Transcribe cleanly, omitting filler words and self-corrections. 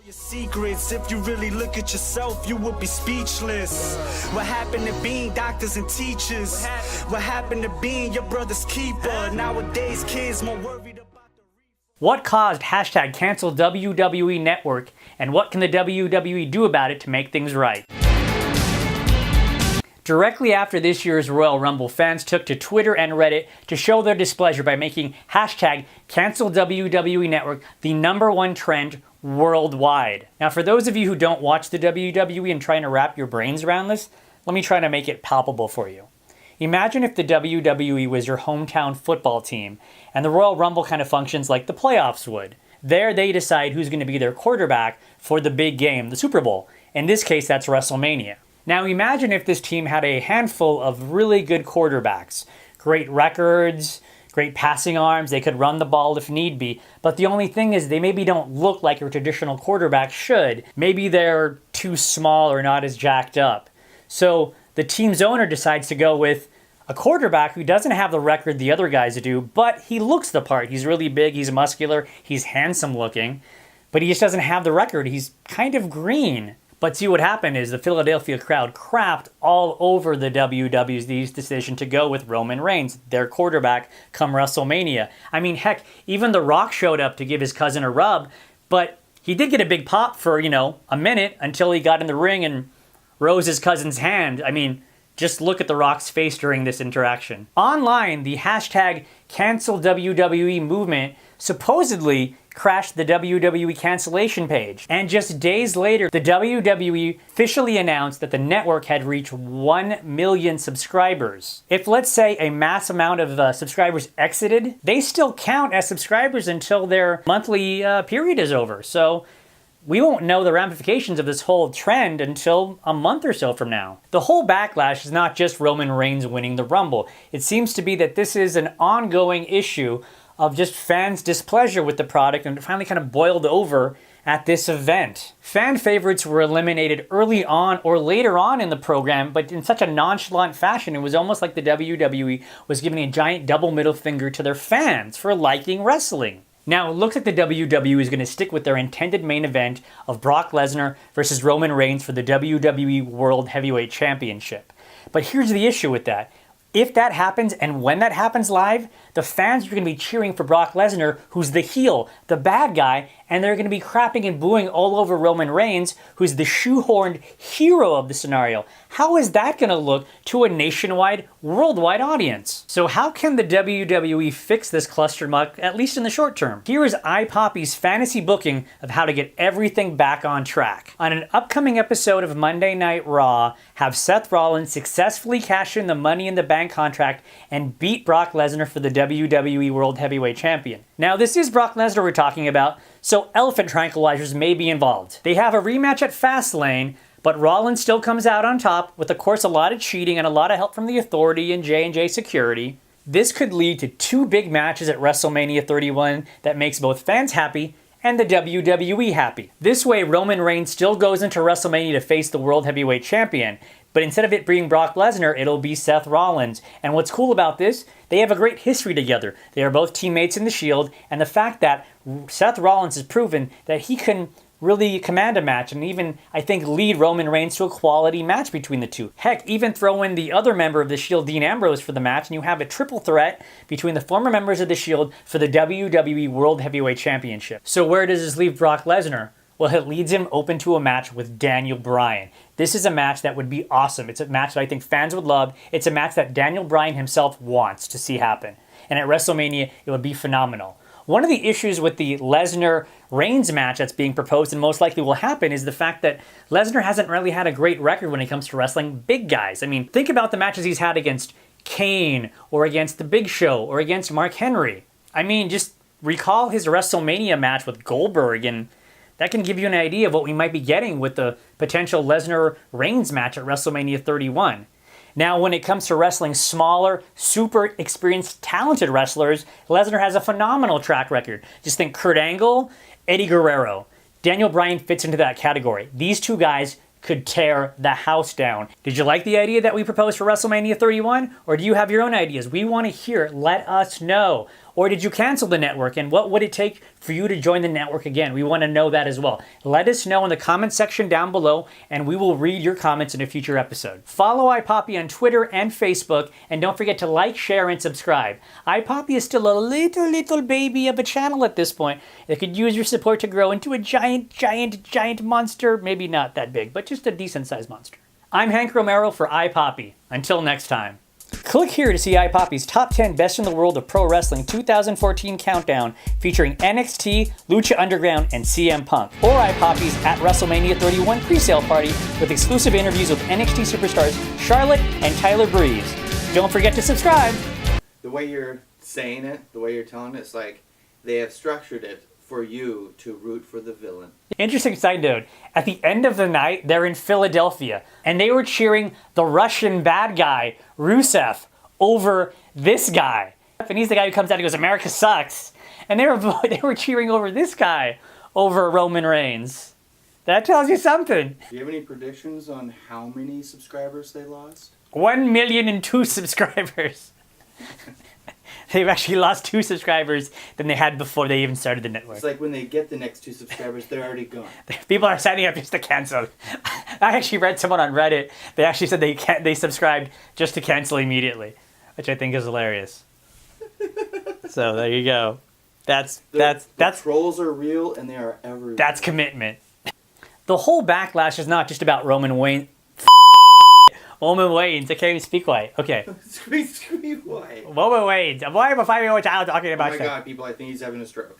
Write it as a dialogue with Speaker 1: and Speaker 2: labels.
Speaker 1: Your secrets, if you really look at yourself, you would be speechless. What happened to being doctors and teachers? What happened to being your brother's keeper? Nowadays, kids more worried about the...
Speaker 2: What caused hashtag cancel WWE Network, and what can the WWE do about it to make things right? Directly after this year's Royal Rumble, fans took to Twitter and Reddit to show their displeasure by making hashtag cancel WWE Network the #1 trend worldwide. Now, for those of you who don't watch the WWE and trying to wrap your brains around this, let me try to make it palpable for you. Imagine if the WWE was your hometown football team, and the Royal Rumble kind of functions like the playoffs would. There, they decide who's going to be their quarterback for the big game, the Super Bowl. In this case, that's WrestleMania. Now, imagine if this team had a handful of really good quarterbacks, great records, great passing arms, they could run the ball if need be, but the only thing is they maybe don't look like your traditional quarterback should. Maybe they're too small or not as jacked up. So the team's owner decides to go with a quarterback who doesn't have the record the other guys do, but he looks the part. He's really big, he's muscular, he's handsome looking, but he just doesn't have the record. He's kind of green. But see, what happened is the Philadelphia crowd crapped all over the WWE's decision to go with Roman Reigns, their quarterback, come WrestleMania. I mean, heck, even The Rock showed up to give his cousin a rub, but he did get a big pop for, a minute until he got in the ring and rose his cousin's hand. I mean, just look at The Rock's face during this interaction. Online, the hashtag cancel WWE movement supposedly crashed the WWE cancellation page. And just days later, the WWE officially announced that the network had reached 1 million subscribers. If, let's say, a mass amount of subscribers exited, they still count as subscribers until their monthly period is over. So we won't know the ramifications of this whole trend until a month or so from now. The whole backlash is not just Roman Reigns winning the Rumble. It seems to be that this is an ongoing issue of just fans' displeasure with the product, and it finally kind of boiled over at this event. Fan favorites were eliminated early on or later on in the program, but in such a nonchalant fashion, it was almost like the WWE was giving a giant double middle finger to their fans for liking wrestling. Now, it looks like the WWE is going to stick with their intended main event of Brock Lesnar versus Roman Reigns for the WWE World Heavyweight Championship. But here's the issue with that. If that happens, and when that happens live, the fans are going to be cheering for Brock Lesnar, who's the heel, the bad guy, and they're going to be crapping and booing all over Roman Reigns, who's the shoehorned hero of the scenario. How is that going to look to a nationwide, worldwide audience? So how can the WWE fix this cluster muck, at least in the short term? Here is iPoP-E's fantasy booking of how to get everything back on track. On an upcoming episode of Monday Night Raw, have Seth Rollins successfully cash in the Money in the Bank contract and beat Brock Lesnar for the WWE World Heavyweight Champion. Now, this is Brock Lesnar we're talking about, so elephant tranquilizers may be involved. They have a rematch at Fastlane, but Rollins still comes out on top with, of course, a lot of cheating and a lot of help from the Authority and J&J Security. This could lead to 2 big matches at WrestleMania 31 that makes both fans happy and the WWE happy. This way, Roman Reigns still goes into WrestleMania to face the World Heavyweight Champion, but instead of it being Brock Lesnar, it'll be Seth Rollins. And what's cool about this, they have a great history together. They are both teammates in the Shield, and the fact that Seth Rollins has proven that he can really command a match and even, I think, lead Roman Reigns to a quality match between the two. Heck, even throw in the other member of the Shield, Dean Ambrose, for the match, and you have a triple threat between the former members of the Shield for the WWE World Heavyweight Championship. So where does this leave Brock Lesnar? Well, it leads him open to a match with Daniel Bryan. This is a match that would be awesome. It's a match that I think fans would love. It's a match that Daniel Bryan himself wants to see happen. And at WrestleMania, it would be phenomenal. One of the issues with the Lesnar-Reigns match that's being proposed and most likely will happen is the fact that Lesnar hasn't really had a great record when it comes to wrestling big guys. I mean, think about the matches he's had against Kane or against The Big Show or against Mark Henry. I mean, just recall his WrestleMania match with Goldberg, and that can give you an idea of what we might be getting with the potential Lesnar-Reigns match at WrestleMania 31. Now, when it comes to wrestling smaller, super experienced, talented wrestlers, Lesnar has a phenomenal track record. Just think Kurt Angle, Eddie Guerrero. Daniel Bryan fits into that category. These two guys could tear the house down. Did you like the idea that we proposed for WrestleMania 31? Or do you have your own ideas? We want to hear it. Let us know. Or did you cancel the network? And what would it take for you to join the network again? We want to know that as well. Let us know in the comment section down below, and we will read your comments in a future episode. Follow iPoP-E on Twitter and Facebook, and don't forget to like, share, and subscribe. iPoP-E is still a little baby of a channel at this point. It could use your support to grow into a giant monster. Maybe not that big, but just a decent-sized monster. I'm Hank Romero for iPoP-E. Until next time. Click here to see iPoP-E's Top 10 Best in the World of Pro Wrestling 2014 Countdown featuring NXT, Lucha Underground, and CM Punk. Or iPoP-E's At WrestleMania 31 pre-sale party with exclusive interviews with NXT superstars Charlotte and Tyler Breeze. Don't forget to subscribe!
Speaker 3: The way you're saying it, the way you're telling it, it's like they have structured it for you to root for the villain.
Speaker 2: Interesting side note, at the end of the night, they're in Philadelphia, and they were cheering the Russian bad guy, Rusev, over this guy. And he's the guy who comes out and goes, America sucks. And they were cheering over this guy, over Roman Reigns. That tells you something.
Speaker 3: Do you have any predictions on how many subscribers they lost?
Speaker 2: 1,002,000 subscribers. They've actually lost 2 subscribers than they had before they even started the network.
Speaker 3: It's like when they get the next 2 subscribers, they're already gone.
Speaker 2: People are signing up just to cancel. I actually read someone on Reddit. They actually said they subscribed just to cancel immediately, which I think is hilarious. So there you go. That's
Speaker 3: trolls are real and they are everywhere.
Speaker 2: That's commitment. The whole backlash is not just about Roman Reigns. Roman Reigns. I can't even speak right. Okay.
Speaker 3: Scream white.
Speaker 2: Roman Reigns. Why am I 5-year-old child talking about
Speaker 3: Oh my
Speaker 2: stuff?
Speaker 3: god, people, I think he's having a stroke.